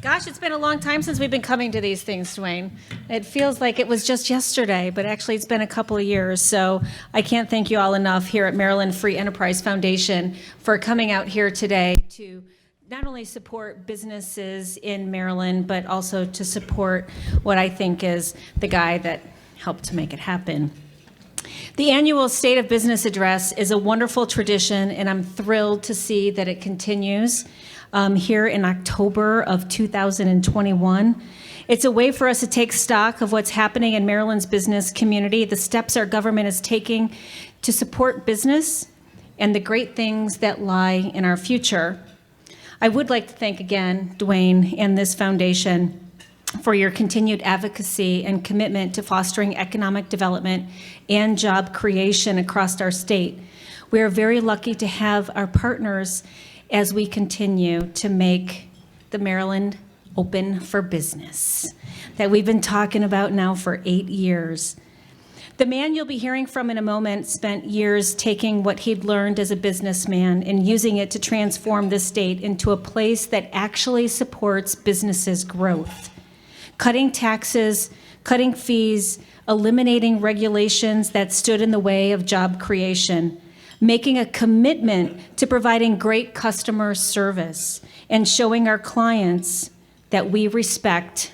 Gosh, it's been a long time since we've been coming to these things, Dwayne. It feels like it was just yesterday, but actually it's been a couple of years. So I can't thank you all enough here at Maryland Free Enterprise Foundation for coming out here today to not only support businesses in Maryland, but also to support what I think is the guy that helped to make it happen. The annual State of Business Address is a wonderful tradition, and I'm thrilled to see that it continues here in October of 2021. It's a way for us to take stock of what's happening in Maryland's business community, the steps our government is taking to support business, and the great things that lie in our future. I would like to thank again, Dwayne, and this foundation for your continued advocacy and commitment to fostering economic development and job creation across our state. We are very lucky to have our partners as we continue to make the Maryland open for business that we've been talking about now for 8 years. The man you'll be hearing from in a moment spent years taking what he'd learned as a businessman and using it to transform the state into a place that actually supports businesses' growth. Cutting taxes, cutting fees, eliminating regulations that stood in the way of job creation, making a commitment to providing great customer service, and showing our clients that we respect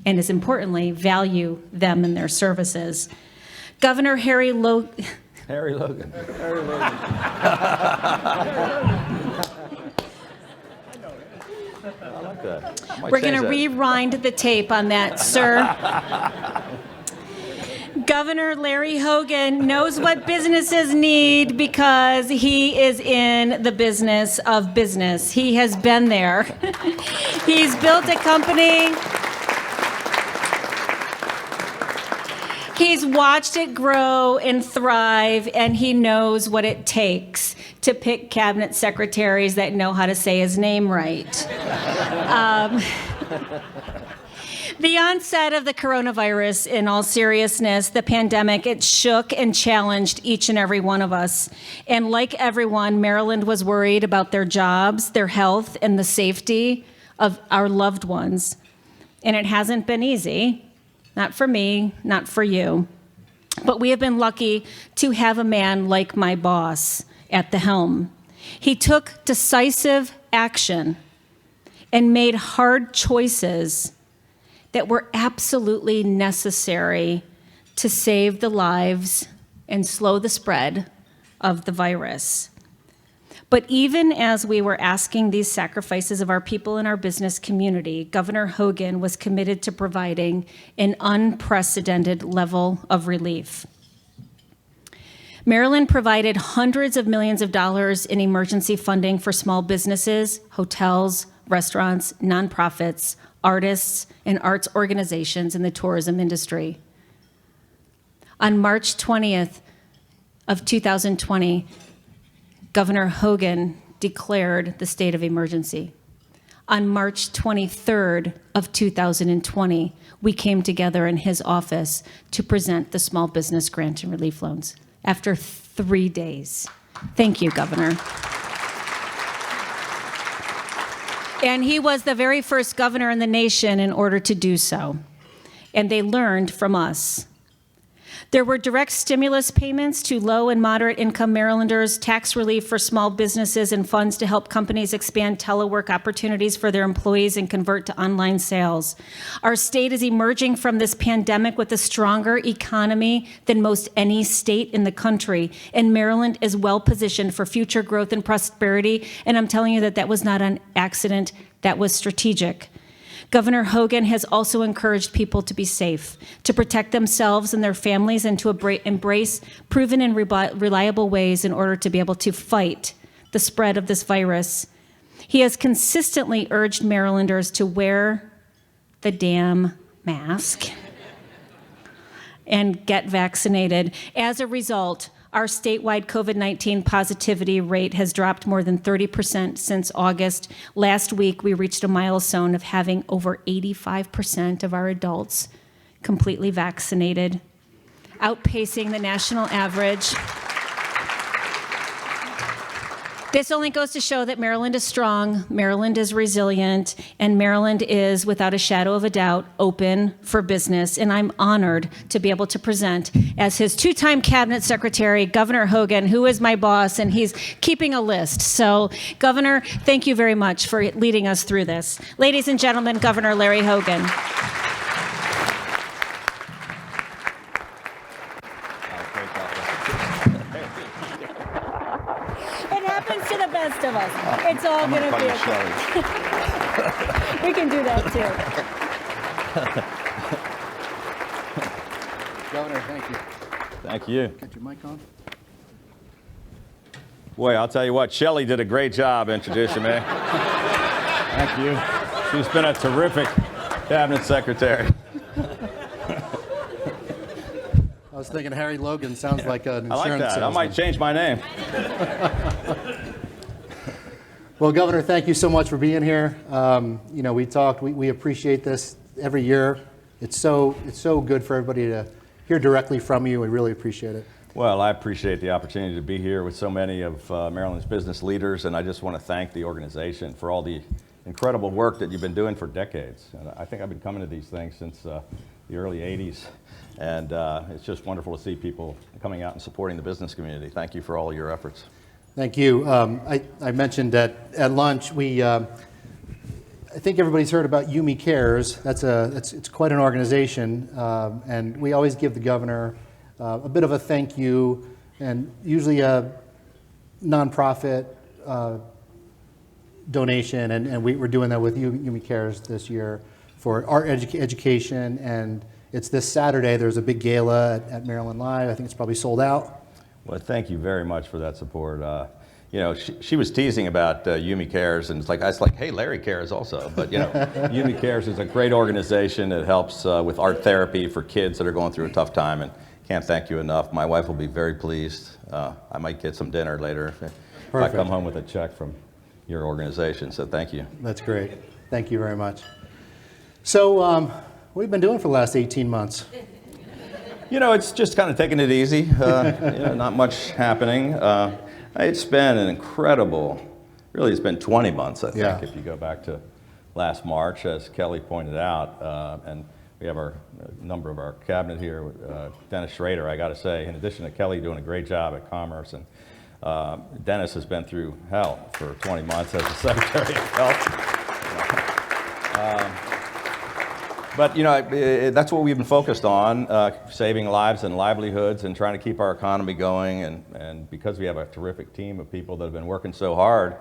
and, as importantly, value them and their services. Governor Harry Logan. Harry Logan. I like that. We're going to rewind the tape on that, sir. Governor Larry Hogan knows what businesses need because he is in the business of business. He has been there. He's built a company. He's watched it grow and thrive, and he knows what it takes to pick cabinet secretaries that know how to say his name right. The onset of the coronavirus, in all seriousness, the pandemic, it shook and challenged each and every one of us. And like everyone, Maryland was worried about their jobs, their health, and the safety of our loved ones. And it hasn't been easy. Not for me, not for you. But we have been lucky to have a man like my boss at the helm. He took decisive action and made hard choices that were absolutely necessary to save the lives and slow the spread of the virus. But even as we were asking these sacrifices of our people in our business community, Governor Hogan was committed to providing an unprecedented level of relief. Maryland provided hundreds of millions of dollars in emergency funding for small businesses, hotels, restaurants, nonprofits, artists, and arts organizations in the tourism industry. On March 20th of 2020, Governor Hogan declared the state of emergency. On March 23rd of 2020, we came together in his office to present the small business grant and relief loans after 3 days. Thank you, Governor. And he was the very first governor in the nation in order to do so. And they learned from us. There were direct stimulus payments to low and moderate income Marylanders, tax relief for small businesses, and funds to help companies expand telework opportunities for their employees and convert to online sales. Our state is emerging from this pandemic with a stronger economy than most any state in the country, and Maryland is well positioned for future growth and prosperity, and I'm telling you that that was not an accident, that was strategic. Governor Hogan has also encouraged people to be safe, to protect themselves and their families, and to embrace proven and reliable ways in order to be able to fight the spread of this virus. He has consistently urged Marylanders to wear the damn mask and get vaccinated. As a result, our statewide COVID-19 positivity rate has dropped more than 30% since August. Last week, we reached a milestone of having over 85% of our adults completely vaccinated, outpacing the national average. This only goes to show that Maryland is strong, Maryland is resilient, and Maryland is, without a shadow of a doubt, open for business. And I'm honored to be able to present as his two-time cabinet secretary, Governor Hogan, who is my boss, and he's keeping a list. So, Governor, thank you very much for leading us through this. Ladies and gentlemen, Governor Larry Hogan. To the best of us. It's all going to be okay. We can do that too. Governor, thank you. Thank you. Got your mic on? Boy, I'll tell you what, Shelley did a great job introducing me. Thank you. She's been a terrific cabinet secretary. I was thinking Harry Logan sounds like an insurance I like that. salesman. I might change my name. Well, Governor, thank you so much for being here. You know, we talked. We appreciate this every year. It's so good for everybody to hear directly from you. We really appreciate it. Well, I appreciate the opportunity to be here with so many of Maryland's business leaders, and I just want to thank the organization for all the incredible work that you've been doing for decades. And I think I've been coming to these things since the early 80s, and it's just wonderful to see people coming out and supporting the business community. Thank you for all your efforts. Thank you. I mentioned at lunch I think everybody's heard about Yumi Cares. It's quite an organization, and we always give the governor a bit of a thank you, and usually a nonprofit donation, and we're doing that with Yumi Cares this year for art education, and it's this Saturday. There's a big gala at Maryland Live. I think it's probably sold out. Well, thank you very much for that support. You know, she was teasing about Yumi Cares, and I was like, hey, Larry Cares also. But, you know, Yumi Cares is a great organization. It helps with art therapy for kids that are going through a tough time, and can't thank you enough. My wife will be very pleased. I might get some dinner later if I come home with a check from your organization, so thank you. That's great. Thank you very much. So, what have you been doing for the last 18 months? You know, it's just kind of taking it easy. You know, not much happening. It's been an incredible, really it's been 20 months, I think, if you go back to last March, as Kelly pointed out. And we have a number of our cabinet here, Dennis Schrader, I got to say, in addition to Kelly doing a great job at Commerce. And Dennis has been through hell for 20 months as the Secretary of Health. But, you know, that's what we've been focused on, saving lives and livelihoods and trying to keep our economy going. And because we have a terrific team of people that have been working so hard,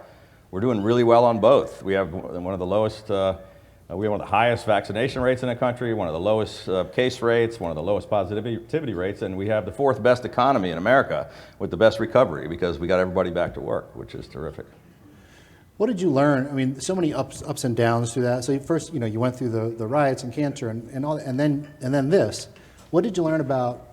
we're doing really well on both. We have one of the lowest, we have one of the highest vaccination rates in the country, one of the lowest case rates, one of the lowest positivity rates, and we have the fourth best economy in America with the best recovery because we got everybody back to work, which is terrific. What did you learn? I mean, so many ups and downs through that. So first, you know, you went through the riots and cancer and all, and then this. What did you learn about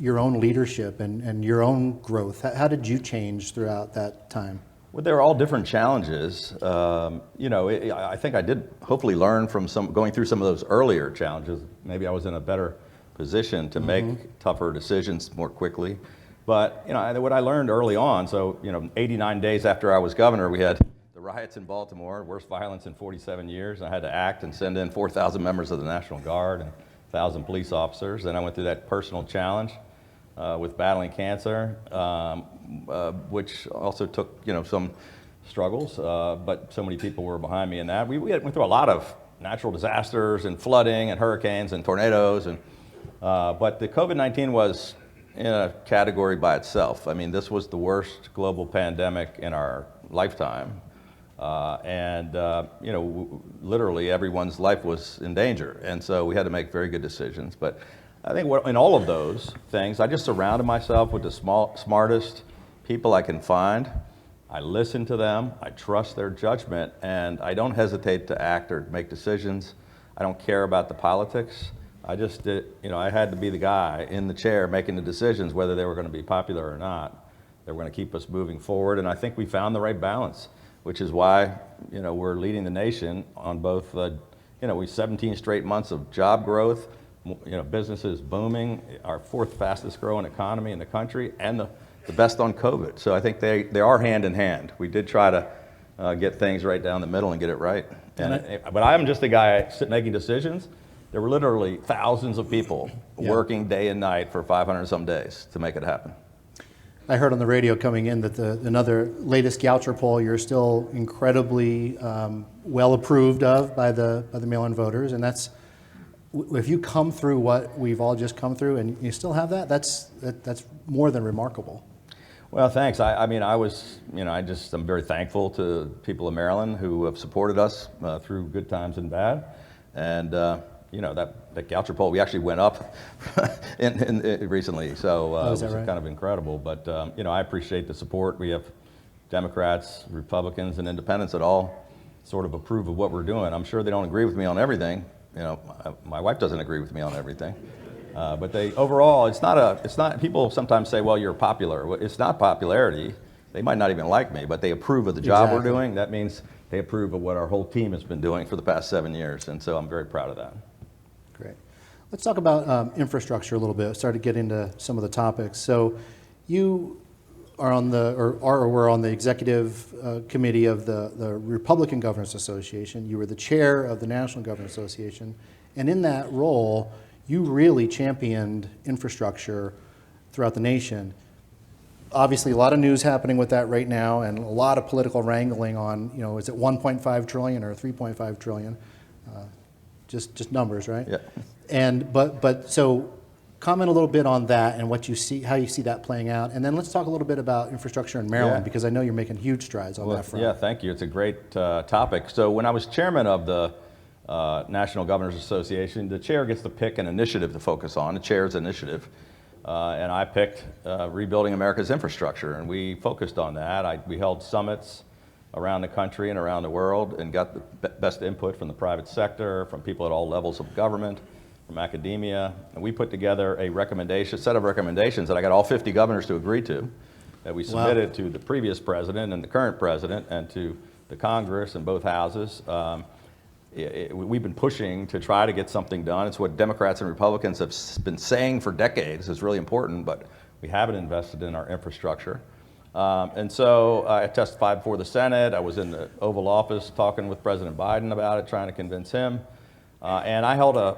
your own leadership and your own growth? How did you change throughout that time? Well, they're all different challenges. You know, I think I did hopefully learn from going through some of those earlier challenges. Maybe I was in a better position to make tougher decisions more quickly. But, you know, what I learned early on, so, you know, 89 days after I was governor, we had the riots in Baltimore, worst violence in 47 years. I had to act and send in 4,000 members of the National Guard and 1,000 police officers. Then I went through that personal challenge with battling cancer, which also took, you know, some struggles, but so many people were behind me in that. We went through a lot of natural disasters and flooding and hurricanes and tornadoes, and but the COVID-19 was in a category by itself. I mean, this was the worst global pandemic in our lifetime. You know, literally everyone's life was in danger. And so we had to make very good decisions. But I think in all of those things, I just surrounded myself with the smartest people I can find. I listen to them, I trust their judgment, and I don't hesitate to act or make decisions. I don't care about the politics. I just did, you know, I had to be the guy in the chair making the decisions, whether they were going to be popular or not. They were going to keep us moving forward, and I think we found the right balance, which is why, you know, we're leading the nation on both, you know, we 17 straight months of job growth, you know, businesses booming, our fourth fastest growing economy in the country, and the the best on COVID. So I think they are hand in hand. We did try to get things right down the middle and get it right. But I'm just a guy making decisions. There were literally thousands of people working day and night for 500 some days to make it happen. I heard on the radio coming in that another latest Goucher poll, you're still incredibly well approved of by the mail-in voters, and that's, if you come through what we've all just come through and you still have that, that's more than remarkable. Well, thanks. I mean, I'm very thankful to people of Maryland who have supported us through good times and bad, and that Goucher poll, we actually went up recently, so it was right? Kind of incredible. But I appreciate the support. We have Democrats, Republicans, and Independents that all sort of approve of what we're doing. I'm sure they don't agree with me on everything. My wife doesn't agree with me on everything. But overall, it's not. People sometimes say, "Well, you're popular." Well, it's not popularity. They might not even like me, but they approve of the job we're doing. That means they approve of what our whole team has been doing for the past 7 years, and so I'm very proud of that. Great. Let's talk about infrastructure a little bit. Start to get into some of the topics. So, you are on were on the executive committee of the Republican Governors Association. You were the chair of the National Governors Association, and in that role, you really championed infrastructure throughout the nation. Obviously, a lot of news happening with that right now, and a lot of political wrangling on, is it 1.5 trillion or 3.5 trillion? Just numbers, right? Yeah. But so, comment a little bit on that and what you see, how you see that playing out, and then let's talk a little bit about infrastructure in Maryland, because I know you're making huge strides on that front. Yeah, thank you. It's a great topic. So when I was chairman of the National Governors Association, the chair gets to pick an initiative to focus on, the chair's initiative, and I picked rebuilding America's infrastructure, and we focused on that. We held summits around the country and around the world and got the best input from the private sector, from people at all levels of government, from academia, and we put together a set of recommendations that I got all 50 governors to agree to, that we submitted to the previous president and the current president and to the Congress and both houses. We've been pushing to try to get something done. It's what Democrats and Republicans have been saying for decades is really important, but we haven't invested in our infrastructure. And so I testified before the Senate. I was in the Oval Office talking with President Biden about it, trying to convince him. And I held an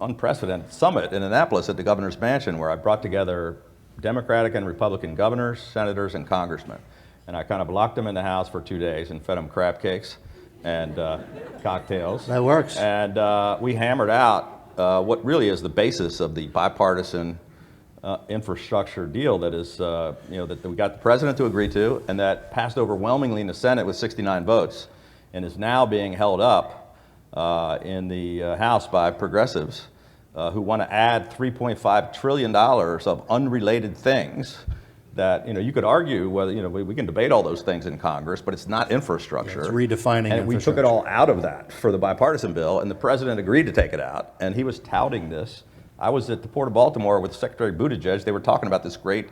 unprecedented summit in Annapolis at the governor's mansion, where I brought together Democratic and Republican governors, senators, and congressmen. And I kind of locked them in the house for 2 days and fed them crab cakes and cocktails. That works. And we hammered out what really is the basis of the bipartisan infrastructure deal that is, that we got the president to agree to, and that passed overwhelmingly in the Senate with 69 votes, and is now being held up in the House by progressives who want to add $3.5 trillion of unrelated things that, you could argue whether, we can debate all those things in Congress, but it's not infrastructure. It's redefining and we took it all out of that for the bipartisan bill, and the president agreed to take it out, and he was touting this. I was at the Port of Baltimore with Secretary Buttigieg. They were talking about this great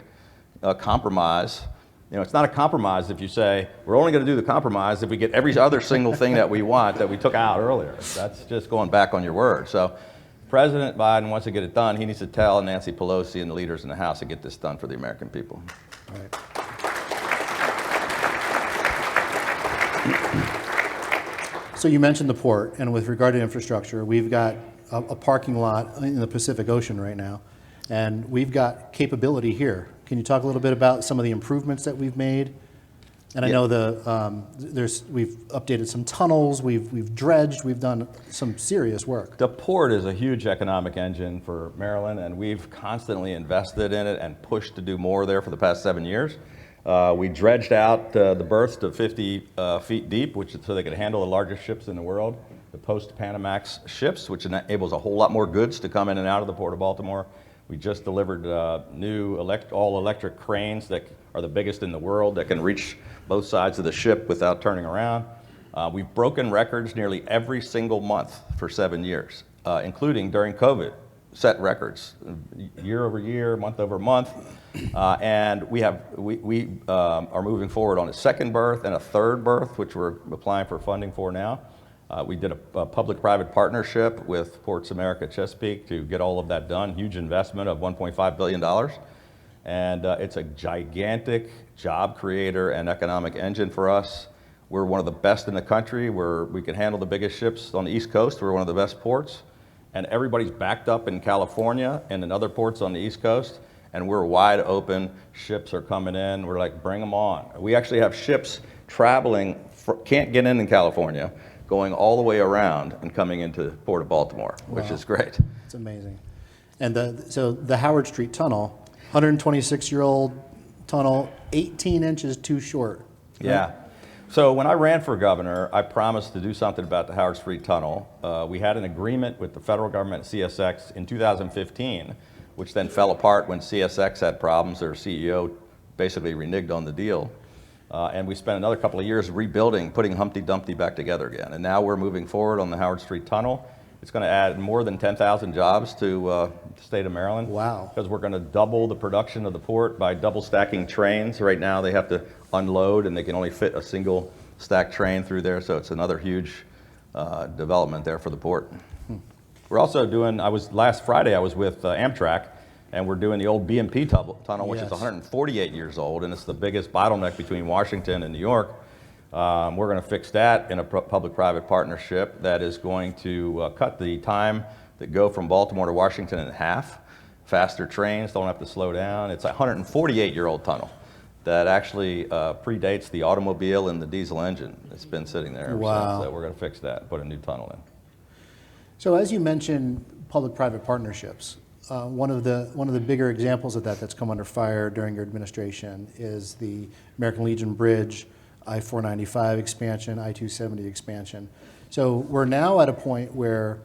compromise. It's not a compromise if you say, we're only going to do the compromise if we get every other single thing that we want that we took out earlier. That's just going back on your word. So President Biden wants to get it done. He needs to tell Nancy Pelosi and the leaders in the House to get this done for the American people. All right. So you mentioned the port, and with regard to infrastructure, we've got a parking lot in the Pacific Ocean right now, and we've got capability here. Can you talk a little bit about some of the improvements that we've made? And I know we've updated some tunnels, we've dredged, we've done some serious work. The port is a huge economic engine for Maryland, and we've constantly invested in it and pushed to do more there for the past 7 years. We dredged out the berths to 50 feet deep, which is so they could handle the largest ships in the world, the post-Panamax ships, which enables a whole lot more goods to come in and out of the Port of Baltimore. We just delivered new all-electric cranes that are the biggest in the world that can reach both sides of the ship without turning around. We've broken records nearly every single month for 7 years, including during COVID, set records year over year, month over month. And we are moving forward on a second berth and a third berth, which we're applying for funding for now. We did a public-private partnership with Ports America Chesapeake to get all of that done, huge investment of $1.5 billion. And it's a gigantic job creator and economic engine for us. We're one of the best in the country. We can handle the biggest ships on the East Coast. We're one of the best ports. And everybody's backed up in California and in other ports on the East Coast. And we're wide open. Ships are coming in. We're like, bring them on. We actually have ships traveling, can't get in California, going all the way around and coming into Port of Baltimore, which is great. It's amazing. And so the Howard Street Tunnel, 126-year-old tunnel, 18 inches too short. Right? Yeah. So when I ran for governor, I promised to do something about the Howard Street Tunnel. We had an agreement with the federal government, CSX, in 2015, which then fell apart when CSX had problems. Their CEO basically reneged on the deal. And we spent another couple of years rebuilding, putting Humpty Dumpty back together again. And now we're moving forward on the Howard Street Tunnel. It's going to add more than 10,000 jobs to the state of Maryland. Wow. Because we're going to double the production of the port by double stacking trains. Right now they have to unload and they can only fit a single stacked train through there. So it's another huge development there for the port. We're also doing, last Friday I was with Amtrak, and we're doing the old BMP tunnel, which is 148 years old, and it's the biggest bottleneck between Washington and New York. We're going to fix that in a public-private partnership that is going to cut the time that go from Baltimore to Washington in half. Faster trains, don't have to slow down. It's a 148-year-old tunnel that actually predates the automobile and the diesel engine. It's been sitting there ever since. So we're going to fix that and put a new tunnel in. So as you mentioned, public-private partnerships. One of the bigger examples of that that's come under fire during your administration is the American Legion Bridge, I-495 expansion, I-270 expansion. So we're now at a point where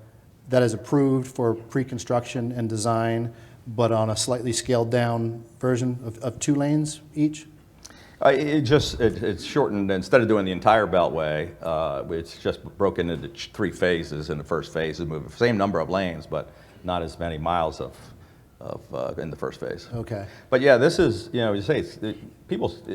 that is approved for pre-construction and design, but on a slightly scaled down version of 2 lanes each? It's shortened. Instead of doing the entire beltway, it's just broken into 3 phases. In the first phase, it moved the same number of lanes, but not as many miles in the first phase. Okay. But yeah, this is, you say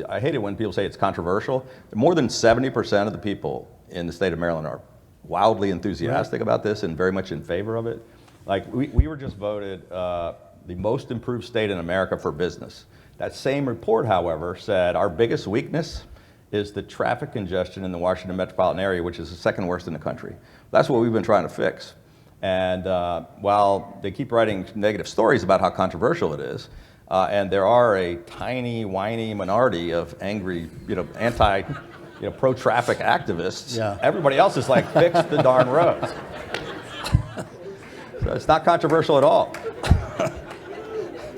I hate it when people say it's controversial. More than 70% of the people in the state of Maryland are wildly enthusiastic about this and very much in favor of it. Like we were just voted the most improved state in America for business. That same report, however, said our biggest weakness is the traffic congestion in the Washington metropolitan area, which is the second worst in the country. That's what we've been trying to fix. And while they keep writing negative stories about how controversial it is, and there are a tiny, whiny minority of angry, anti, pro-traffic activists, everybody else is like, fix the darn roads. So it's not controversial at all.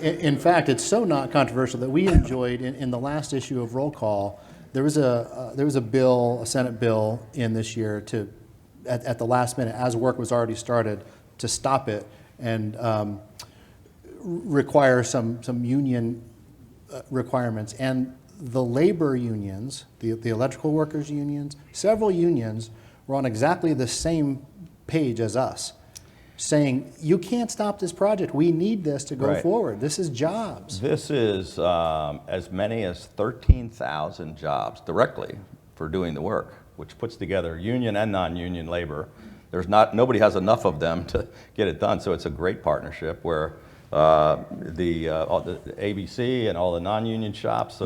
In fact, it's so not controversial that we enjoyed in the last issue of Roll Call. There was a bill, a Senate bill, in this year at the last minute, as work was already started, to stop it and require some union requirements. And the labor unions, the electrical workers unions, several unions were on exactly the same page as us, saying, you can't stop this project. We need this to go forward. This is jobs. This is as many as 13,000 jobs directly for doing the work, which puts together union and non-union labor. Nobody has enough of them to get it done, so it's a great partnership where the ABC and all the non-union shops,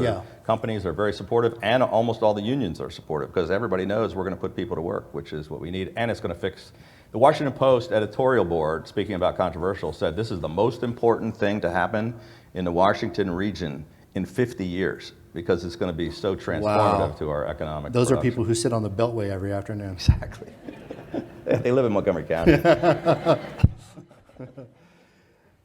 companies are very supportive, and almost all the unions are supportive, because everybody knows we're going to put people to work, which is what we need, and it's going to fix. The Washington Post editorial board, speaking about controversial, said this is the most important thing to happen in the Washington region in 50 years, because it's going to be so transformative to our economic Those production. are people who sit on the Beltway every afternoon. Exactly. They live in Montgomery County.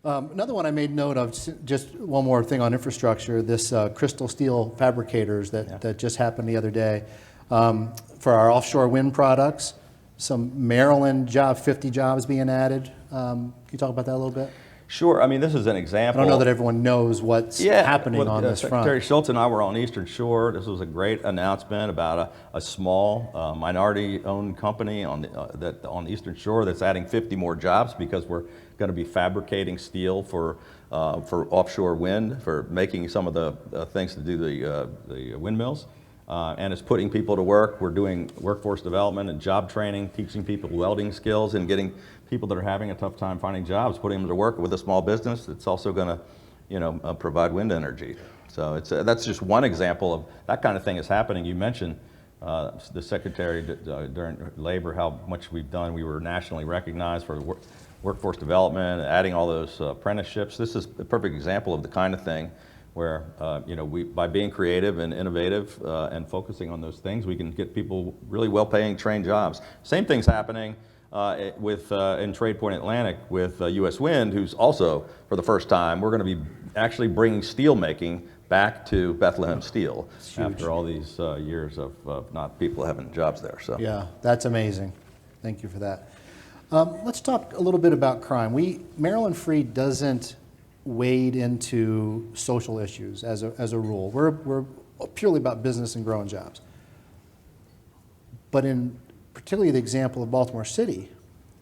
Another one I made note of, just one more thing on infrastructure, this crystal steel fabricators that just happened the other day. For our offshore wind products, some Maryland 50 jobs being added. Can you talk about that a little bit? Sure. I mean, this is an example. I don't know that everyone knows what's happening on this front. Secretary Schultz and I were on Eastern Shore. This was a great announcement about a small minority-owned company on the Eastern Shore that's adding 50 more jobs, because we're going to be fabricating steel for offshore wind, for making some of the things to do the windmills. And it's putting people to work. We're doing workforce development and job training, teaching people welding skills, and getting people that are having a tough time finding jobs, putting them to work with a small business. It's also going to provide wind energy. So that's just one example of that kind of thing is happening. You mentioned the Secretary during Labor, how much we've done. We were nationally recognized for workforce development, adding all those apprenticeships. This is a perfect example of the kind of thing where by being creative and innovative and focusing on those things, we can get people really well-paying, trained jobs. Same thing's happening in Trade Point Atlantic with U.S. Wind, who's also, for the first time, we're going to be actually bringing steel making back to Bethlehem Steel after all these years of not people having jobs there. So Yeah, that's amazing. Thank you for that. Let's talk a little bit about crime. Maryland Free doesn't wade into social issues as a rule. We're purely about business and growing jobs. But in particularly the example of Baltimore City,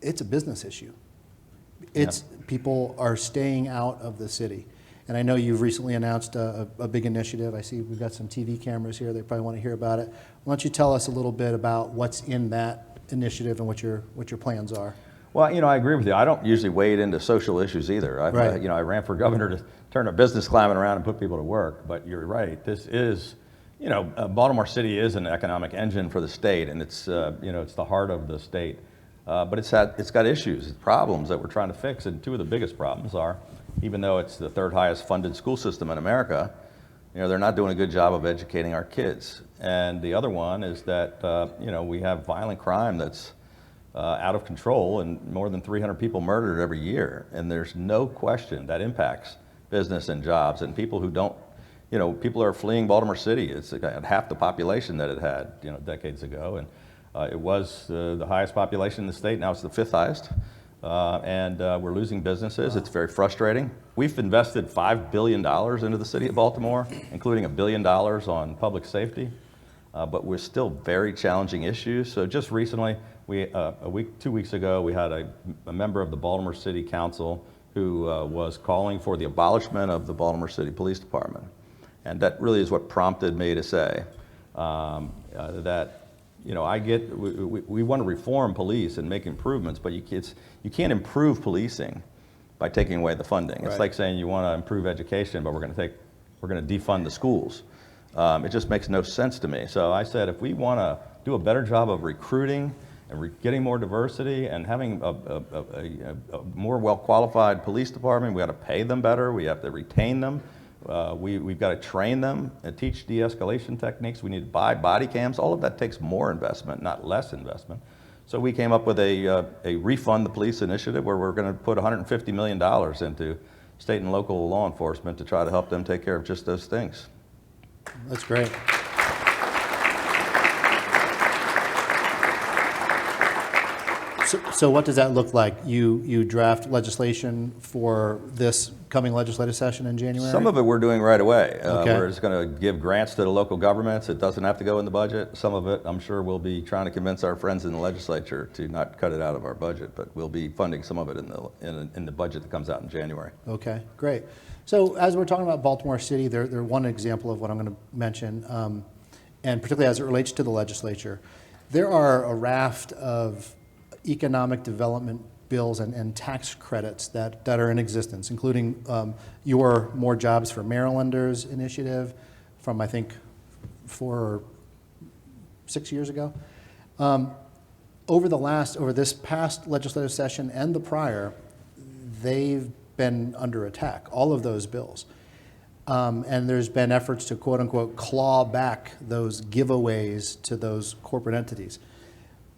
it's a business issue. People are staying out of the city. And I know you've recently announced a big initiative. I see we've got some TV cameras here. They probably want to hear about it. Why don't you tell us a little bit about what's in that initiative and what your plans are? Well, I agree with you. I don't usually wade into social issues either. I ran for governor to turn a business climate around and put people to work. But you're right. This is, Baltimore City is an economic engine for the state, and it's, it's the heart of the state. But it's got issues, problems that we're trying to fix. And two of the biggest problems are, even though it's the third highest funded school system in America, they're not doing a good job of educating our kids. And the other one is that, we have violent crime that's out of control and more than 300 people murdered every year. And there's no question that impacts business and jobs. And people who don't, people are fleeing Baltimore City. It's half the population that it had, decades ago. And it was the highest population in the state. Now it's the fifth highest. And we're losing businesses. Wow. It's very frustrating. We've invested $5 billion into the city of Baltimore, including $1 billion on public safety. But we're still very challenging issues. So just recently, 2 weeks ago, we had a member of the Baltimore City Council who was calling for the abolishment of the Baltimore City Police Department. And that really is what prompted me to say that we want to reform police and make improvements, but you can't improve policing by taking away the funding. Right. It's like saying you want to improve education, but we're going to defund the schools. It just makes no sense to me. So I said, if we want to do a better job of recruiting and getting more diversity and having a more well-qualified police department, we got to pay them better. We have to retain them. We've got to train them and teach de-escalation techniques. We need to buy body cams. All of that takes more investment, not less investment. So we came up with a refund the police initiative where we're going to put $150 million into state and local law enforcement to try to help them take care of just those things. That's great. So what does that look like? You draft legislation for this coming legislative session in January? Some of it we're doing right away. Okay. We're just going to give grants to the local governments. It doesn't have to go in the budget. Some of it, I'm sure we'll be trying to convince our friends in the legislature to not cut it out of our budget, but we'll be funding some of it in the budget that comes out in January. Okay, great. So as we're talking about Baltimore City, they're one example of what I'm going to mention, and particularly as it relates to the legislature. There are a raft of economic development bills and tax credits that are in existence, including your More Jobs for Marylanders initiative from, I think, 4 or 6 years ago. Over this past legislative session and the prior, they've been under attack, all of those bills. And there's been efforts to, quote unquote, claw back those giveaways to those corporate entities.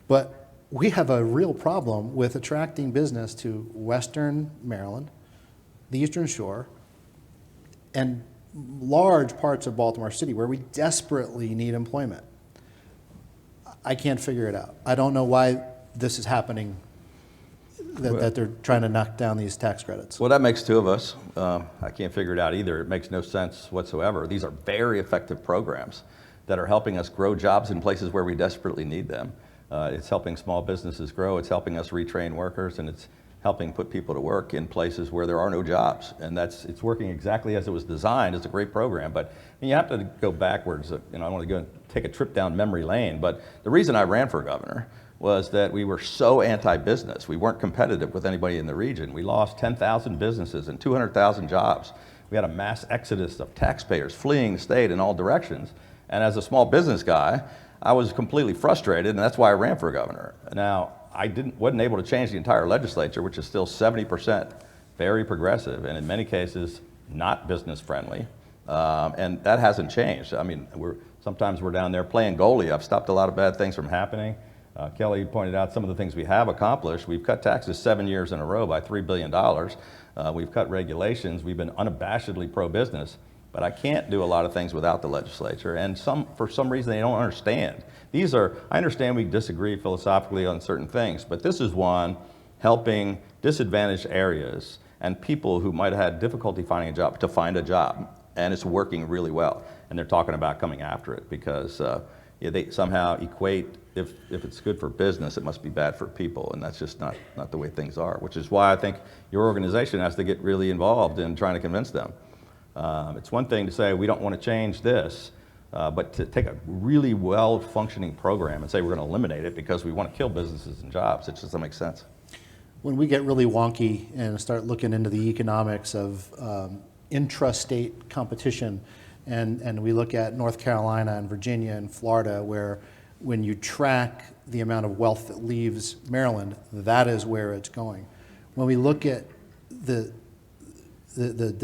But we have a real problem with attracting business to Western Maryland, the Eastern Shore, and large parts of Baltimore City where we desperately need employment. I can't figure it out. I don't know why this is happening, that they're trying to knock down these tax credits. Well, that makes two of us. I can't figure it out either. It makes no sense whatsoever. These are very effective programs that are helping us grow jobs in places where we desperately need them. It's helping small businesses grow, it's helping us retrain workers, and it's helping put people to work in places where there are no jobs. And it's working exactly as it was designed. It's a great program, but you have to go backwards. I want to go and take a trip down memory lane, but the reason I ran for governor was that we were so anti-business. We weren't competitive with anybody in the region. We lost 10,000 businesses and 200,000 jobs We had a mass exodus of taxpayers fleeing the state in all directions. And as a small business guy, I was completely frustrated, and that's why I ran for governor. Now, I wasn't able to change the entire legislature, which is still 70% very progressive, and in many cases, not business friendly. And that hasn't changed. I mean, sometimes we're down there playing goalie. I've stopped a lot of bad things from happening. Kelly pointed out some of the things we have accomplished. We've cut taxes 7 years in a row by $3 billion. We've cut regulations. We've been unabashedly pro-business. But I can't do a lot of things without the legislature, and for some reason they don't understand. I understand we disagree philosophically on certain things, but this is one helping disadvantaged areas and people who might have had difficulty finding a job to find a job, and it's working really well. And they're talking about coming after it because they somehow equate if it's good for business, it must be bad for people, and that's just not the way things are, which is why I think your organization has to get really involved in trying to convince them. It's one thing to say we don't want to change this, but to take a really well-functioning program and say we're going to eliminate it because we want to kill businesses and jobs, it just doesn't make sense. When we get really wonky and start looking into the economics of intrastate competition, and we look at North Carolina and Virginia and Florida, where when you track the amount of wealth that leaves Maryland, that is where it's going. When we look at the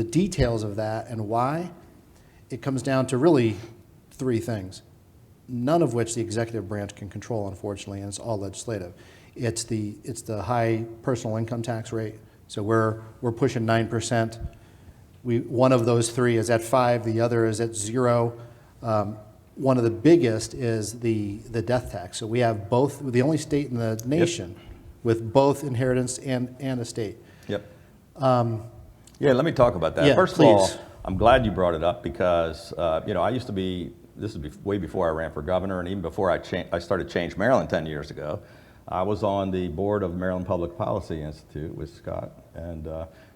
details of that and why, it comes down to really three things, none of which the executive branch can control, unfortunately, and it's all legislative. It's the high personal income tax rate. So we're pushing 9%. One of those three is at 5, the other is at 0. One of the biggest is the death tax. So we have both, we're the only state in the nation with both inheritance and estate. Yep. Yeah, let me talk about that. Yeah, First please. of all, I'm glad you brought it up because, I used to be, this is way before I ran for governor, and even before I started Change Maryland 10 years ago. I was on the board of Maryland Public Policy Institute with Scott and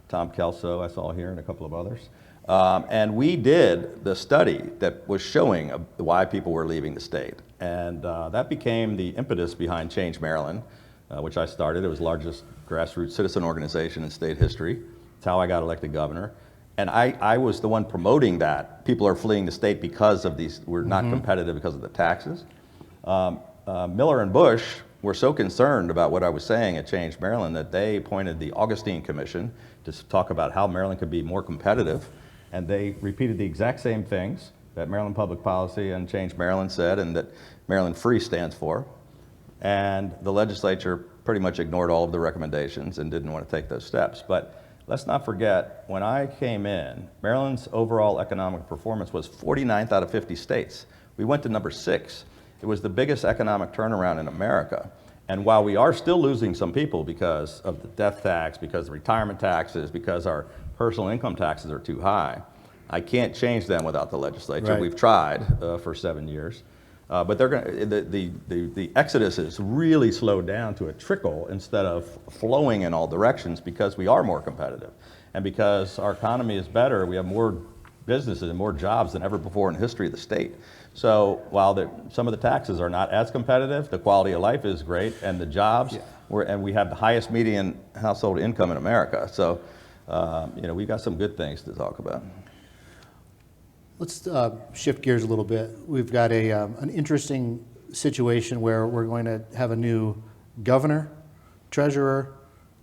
Tom Kelso, I saw here, and a couple of others. And we did the study that was showing why people were leaving the state. And that became the impetus behind Change Maryland, which I started. It was the largest grassroots citizen organization in state history. It's how I got elected governor. And I was the one promoting that. People are fleeing the state because of these, we're not competitive because of the taxes. Miller and Bush were so concerned about what I was saying at Change Maryland that they appointed the Augustine Commission to talk about how Maryland could be more competitive. And they repeated the exact same things that Maryland Public Policy and Change Maryland said and that Maryland Free stands for. And the legislature pretty much ignored all of the recommendations and didn't want to take those steps. But let's not forget, when I came in, Maryland's overall economic performance was 49th out of 50 states. We went to number 6. It was the biggest economic turnaround in America. And while we are still losing some people because of the death tax, because of retirement taxes, because our personal income taxes are too high, I can't change them without the legislature. Right. We've tried for 7 years. But they're going the exodus is really slowed down to a trickle instead of flowing in all directions because we are more competitive. And because our economy is better, we have more businesses and more jobs than ever before in the history of the state. So while some of the taxes are not as competitive, the quality of life is great, and the jobs, and we have the highest median household income in America. So, we've got some good things to talk about. Let's shift gears a little bit. We've got an interesting situation where we're going to have a new governor, treasurer,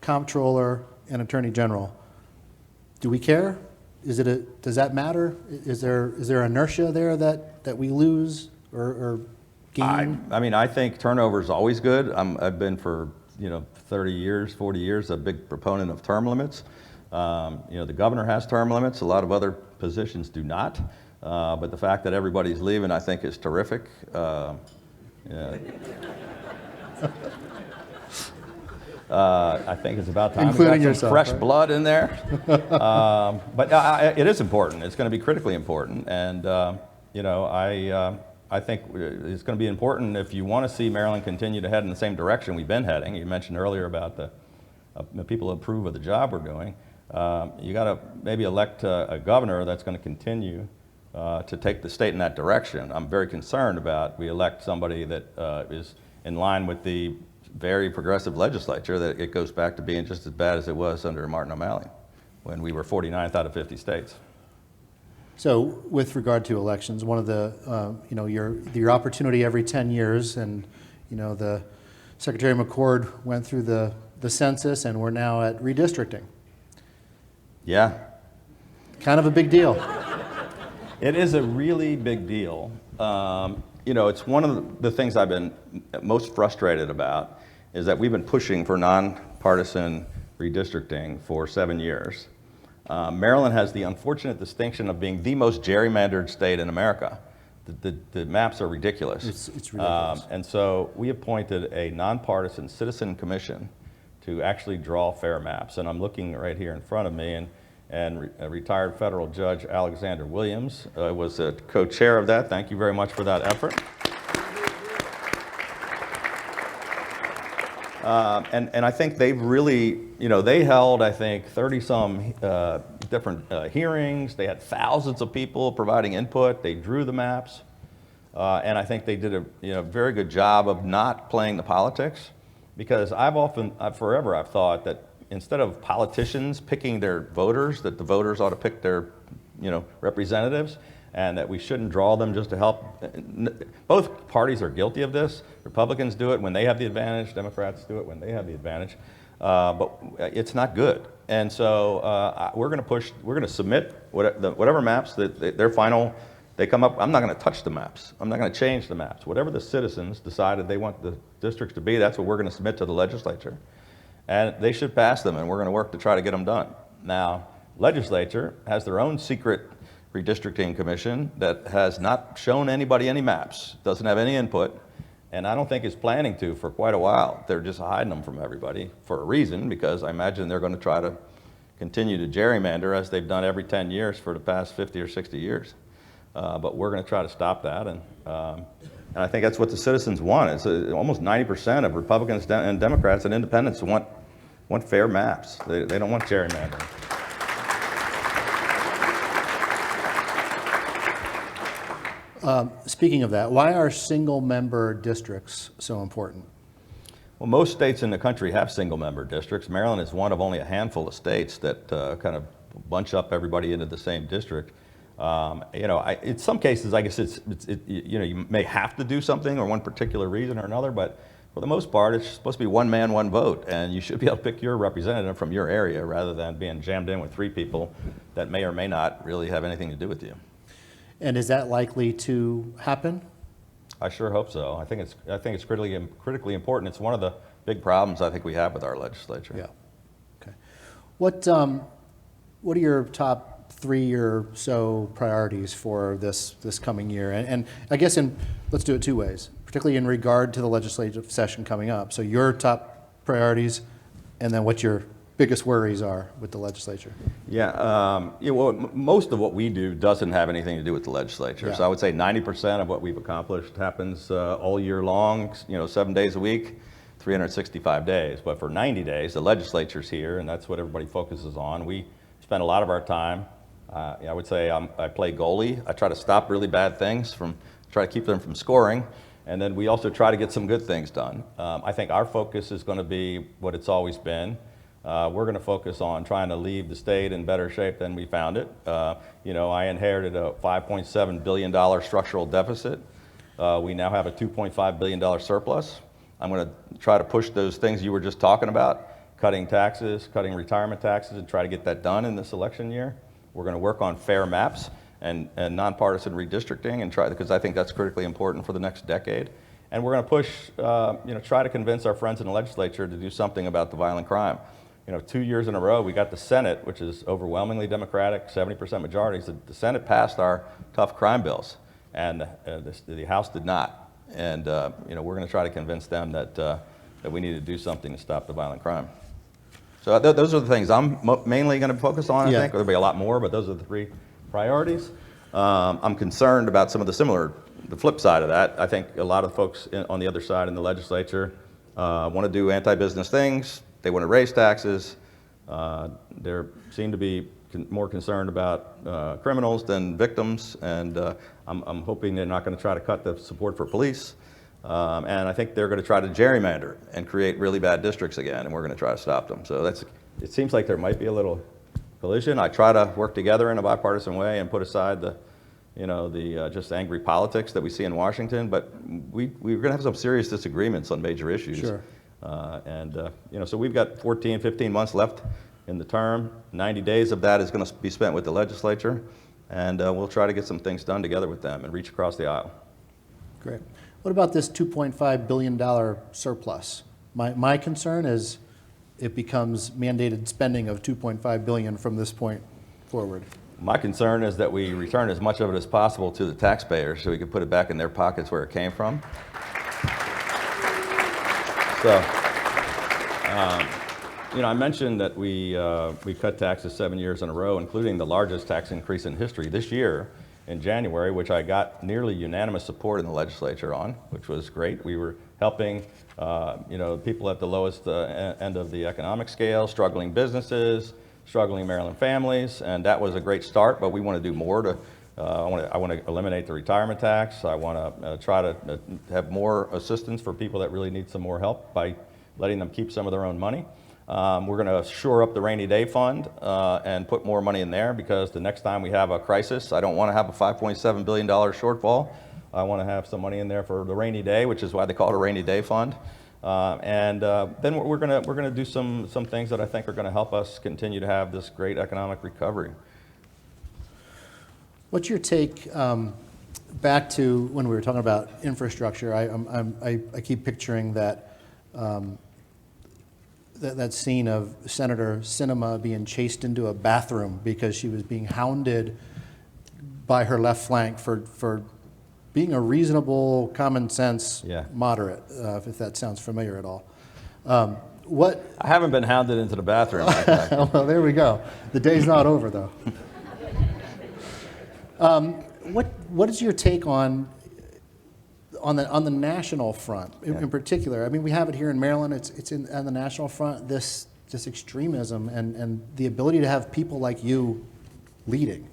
comptroller, and attorney general. Do we care? Does that matter? Is there inertia there that we lose or gain? I mean, I think turnover is always good. I've been for 30 years, 40 years, a big proponent of term limits. The governor has term limits. A lot of other positions do not. But the fact that everybody's leaving, I think, is terrific. I think it's about time Including we got some yourself, fresh right? blood in there. But it is important. It's going to be critically important. And, I think it's going to be important if you want to see Maryland continue to head in the same direction we've been heading. You mentioned earlier about the people who approve of the job we're doing. You got to maybe elect a governor that's going to continue to take the state in that direction. I'm very concerned about we elect somebody that is in line with the very progressive legislature, that it goes back to being just as bad as it was under Martin O'Malley when we were 49th out of 50 states. So with regard to elections, one of the, your opportunity every 10 years, and, the Secretary McCord went through the census, and we're now at redistricting. Yeah. Kind of a big deal. It is a really big deal. It's one of the things I've been most frustrated about is that we've been pushing for nonpartisan redistricting for 7 years. Maryland has the unfortunate distinction of being the most gerrymandered state in America. The maps are ridiculous. It's ridiculous. And so we appointed a nonpartisan citizen commission to actually draw fair maps. And I'm looking right here in front of me, and retired federal judge Alexander Williams was a co-chair of that. Thank you very much for that effort. And I think they've really, they held, I think, 30-some different hearings. They had thousands of people providing input. They drew the maps. And I think they did a very good job of not playing the politics. Because forever I've thought that instead of politicians picking their voters, that the voters ought to pick their, representatives, and that we shouldn't draw them just to help. Both parties are guilty of this. Republicans do it when they have the advantage. Democrats do it when they have the advantage. But it's not good. And so we're going to submit whatever maps that their final, they come up. I'm not going to touch the maps. I'm not going to change the maps. Whatever the citizens decided they want the districts to be, that's what we're going to submit to the legislature. And they should pass them, and we're going to work to try to get them done. Now, legislature has their own secret redistricting commission that has not shown anybody any maps, doesn't have any input, and I don't think is planning to for quite a while. They're just hiding them from everybody for a reason, because I imagine they're going to try to continue to gerrymander as they've done every 10 years for the past 50 or 60 years. But we're going to try to stop that, and I think that's what the citizens want. It's almost 90% of Republicans and Democrats and independents want fair maps. They don't want gerrymandering. Speaking of that, why are single-member districts so important? Well, most states in the country have single-member districts. Maryland is one of only a handful of states that kind of bunch up everybody into the same district. In some cases, I guess you may have to do something or one particular reason or another, but for the most part, it's supposed to be one man, one vote, and you should be able to pick your representative from your area rather than being jammed in with 3 people that may or may not really have anything to do with you. And is that likely to happen? I sure hope so. I think it's critically important. It's one of the big problems I think we have with our legislature. Yeah. Okay. What are your top 3 or so priorities for this coming year? And I guess let's do it 2 ways, particularly in regard to the legislative session coming up. So your top priorities, and then what your biggest worries are with the legislature. Most of what we do doesn't have anything to do with the legislature. Yeah. So I would say 90% of what we've accomplished happens all year long, 7 days a week, 365 days. But for 90 days, the legislature's here, and that's what everybody focuses on. We spend a lot of our time. I would say I play goalie. I try to stop really bad things, try to keep them from scoring. And then we also try to get some good things done. I think our focus is going to be what it's always been. We're going to focus on trying to leave the state in better shape than we found it. I inherited a $5.7 billion structural deficit. We now have a $2.5 billion surplus. I'm going to try to push those things you were just talking about, cutting taxes, cutting retirement taxes, and try to get that done in this election year. We're going to work on fair maps and nonpartisan redistricting, and because I think that's critically important for the next decade. And we're going to push, try to convince our friends in the legislature to do something about the violent crime. 2 years in a row, we got the Senate, which is overwhelmingly Democratic, 70% majorities. The Senate passed our tough crime bills, and the House did not. And we're going to try to convince them that we need to do something to stop the violent crime. So those are the things I'm mainly going to focus on. I think there'll be a lot more, but those are the 3 priorities. I'm concerned about some of the flip side of that. I think a lot of folks on the other side in the legislature want to do anti-business things. They want to raise taxes. They seem to be more concerned about criminals than victims, and I'm hoping they're not going to try to cut the support for police. And I think they're going to try to gerrymander and create really bad districts again, and we're going to try to stop them. So it seems like there might be a little collision. I try to work together in a bipartisan way and put aside the just angry politics that we see in Washington. But we're going to have some serious disagreements on major issues. Sure. So we've got 14, 15 months left in the term. 90 days of that is going to be spent with the legislature, and we'll try to get some things done together with them and reach across the aisle. Great. What about this $2.5 billion surplus? My concern is it becomes mandated spending of $2.5 billion from this point forward. My concern is that we return as much of it as possible to the taxpayers so we can put it back in their pockets where it came from. So, I mentioned that we cut taxes 7 years in a row, including the largest tax increase in history this year in January, which I got nearly unanimous support in the legislature on, which was great. We were helping, people at the lowest end of the economic scale, struggling businesses, struggling Maryland families, and that was a great start. But we want to do more to. I want to eliminate the retirement tax. I want to try to have more assistance for people that really need some more help by letting them keep some of their own money. We're going to shore up the rainy day fund and put more money in there, because the next time we have a crisis, I don't want to have a $5.7 billion shortfall. I want to have some money in there for the rainy day, which is why they call it a rainy day fund. Then we're going to do some things that I think are going to help us continue to have this great economic recovery. What's your take back to when we were talking about infrastructure? I keep picturing that that scene of Senator Sinema being chased into a bathroom because she was being hounded by her left flank for being a reasonable, common sense moderate, if that sounds familiar at all. I haven't been hounded into the bathroom. Well, there we go. The day's not over, though. What is your take on the national front in particular? I mean, we have it here in Maryland. It's on the national front. This extremism and the ability to have people like you leading.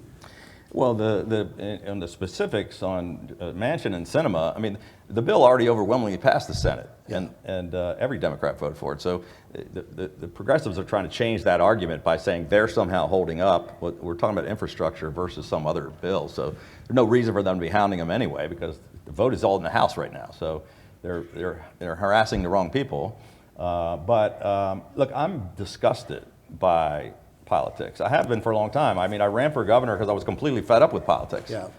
Well, on the specifics on Manchin and Sinema, I mean, the bill already overwhelmingly passed the Senate, and every Democrat voted for it. So the progressives are trying to change that argument by saying they're somehow holding up. We're talking about infrastructure versus some other bill. So there's no reason for them to be hounding them anyway, because the vote is all in the House right now. So they're harassing the wrong people. Look, I'm disgusted by politics. I have been for a long time. I mean, I ran for governor because I was completely fed up with politics. Yeah.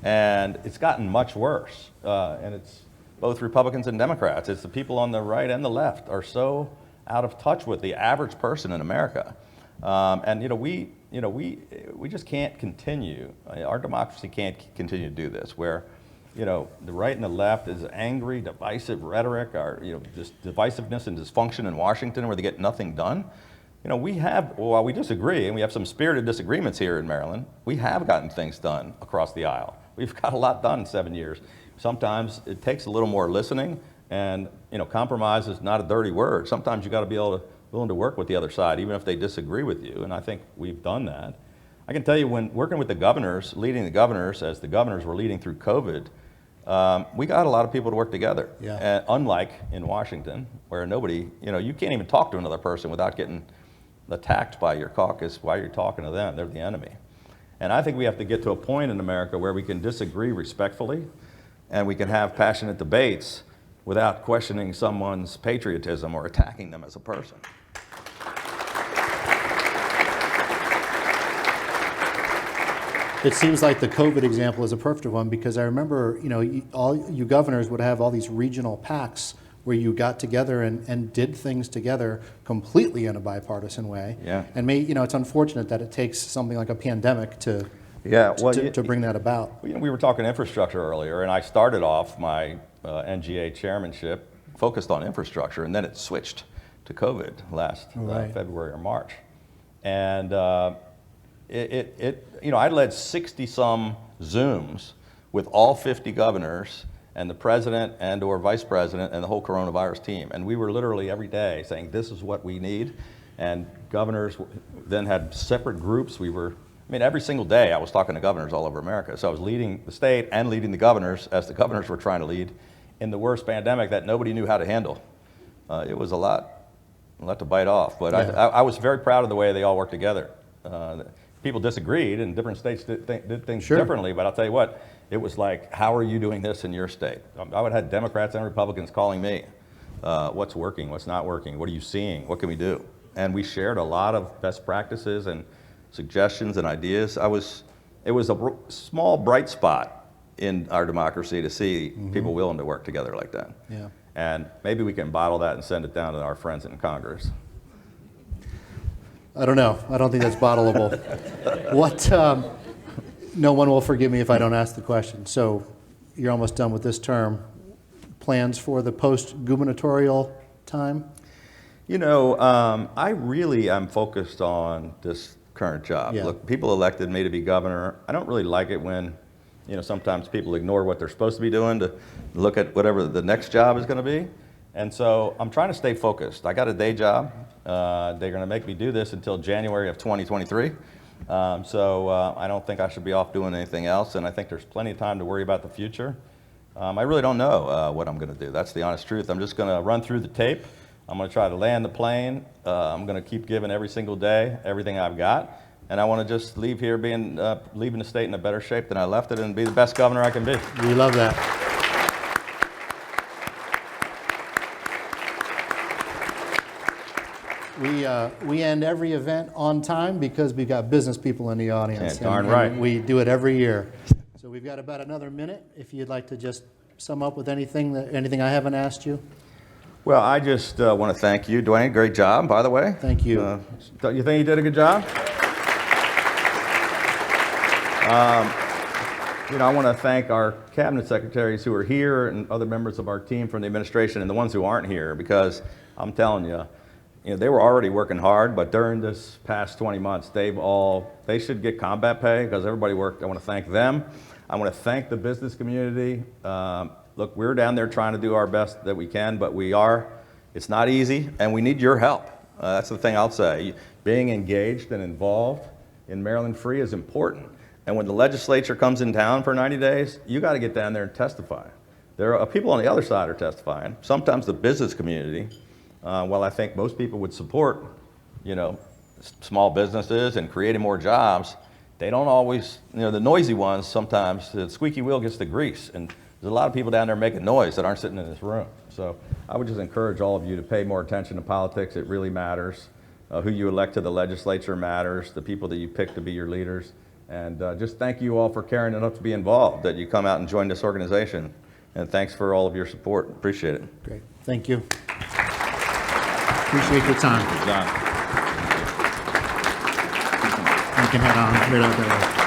And it's gotten much worse. And it's both Republicans and Democrats. It's the people on the right and the left are so out of touch with the average person in America. We just can't continue. Our democracy can't continue to do this, where the right and the left is angry, divisive rhetoric, this divisiveness and dysfunction in Washington where they get nothing done. While we disagree, and we have some spirited disagreements here in Maryland, we have gotten things done across the aisle. We've got a lot done in 7 years. Sometimes it takes a little more listening, and compromise is not a dirty word. Sometimes you got to be willing to work with the other side, even if they disagree with you, and I think we've done that. I can tell you, when working with the governors, leading the governors, as the governors were leading through COVID, we got a lot of people to work together. Yeah. Unlike in Washington, where nobody, you can't even talk to another person without getting attacked by your caucus while you're talking to them. They're the enemy. And I think we have to get to a point in America where we can disagree respectfully, and we can have passionate debates without questioning someone's patriotism or attacking them as a person. It seems like the COVID example is a perfect one, because I remember, all you governors would have all these regional PACs where you got together and did things together completely in a bipartisan way. Yeah. And it's unfortunate that it takes something like a pandemic to bring that about. We were talking infrastructure earlier, and I started off my NGA chairmanship focused on infrastructure, and then it switched to COVID last February or March. And I led 60-some Zooms with all 50 governors and the president and or vice president and the whole coronavirus team. And we were literally every day saying, this is what we need. And governors then had separate groups. Every single day I was talking to governors all over America. So I was leading the state and leading the governors as the governors were trying to lead in the worst pandemic that nobody knew how to handle. It was a lot to bite off. But I was very proud of the way they all worked together People disagreed, and different states did things Sure. differently, but I'll tell you what, it was like, how are you doing this in your state? I would have had Democrats and Republicans calling me. What's working, what's not working, what are you seeing, what can we do? And we shared a lot of best practices and suggestions and ideas. It was a small bright spot in our democracy to see people willing to work together like that. Yeah. And maybe we can bottle that and send it down to our friends in Congress. I don't know. I don't think that's bottleable. What? No one will forgive me if I don't ask the question. So you're almost done with this term. Plans for the post-gubernatorial time? You know, I really am focused on this current job. Yeah. Look, people elected me to be governor. I don't really like it when, you know, sometimes people ignore what they're supposed to be doing to look at whatever the next job is going to be. And so I'm trying to stay focused. I got a day job. They're going to make me do this until January of 2023. So I don't think I should be off doing anything else, and I think there's plenty of time to worry about the future. I really don't know what I'm going to do. That's the honest truth. I'm just going to run through the tape. I'm going to try to land the plane. I'm going to keep giving every single day everything I've got, and I want to just leave here leaving the state in a better shape than I left it and be the best governor I can be. We love that. We end every event on time because we've got business people in the audience. Yeah, darn and right. We do it every year. So we've got about another minute. If you'd like to just sum up with anything I haven't asked you. Well, I just want to thank you, Dwayne. Great job, by the way. Thank you. Don't you think you did a good job? You know, I want to thank our cabinet secretaries who are here and other members of our team from the administration and the ones who aren't here, because I'm telling you, they were already working hard, but during this past 20 months, they should get combat pay because everybody worked. I want to thank them. I want to thank the business community. Look, we're down there trying to do our best that we can, but it's not easy, and we need your help. That's the thing I'll say. Being engaged and involved in Maryland Free is important. And when the legislature comes in town for 90 days, you got to get down there and testify. There are people on the other side are testifying. Sometimes the business community, while I think most people would support, small businesses and creating more jobs, they don't always, the noisy ones, sometimes the squeaky wheel gets the grease. And there's a lot of people down there making noise that aren't sitting in this room. So I would just encourage all of you to pay more attention to politics. It really matters. Who you elect to the legislature matters, the people that you pick to be your leaders. And just thank you all for caring enough to be involved, that you come out and join this organization. And thanks for all of your support. Appreciate it. Great. Thank you. Appreciate your time. John. You can head on right out that way.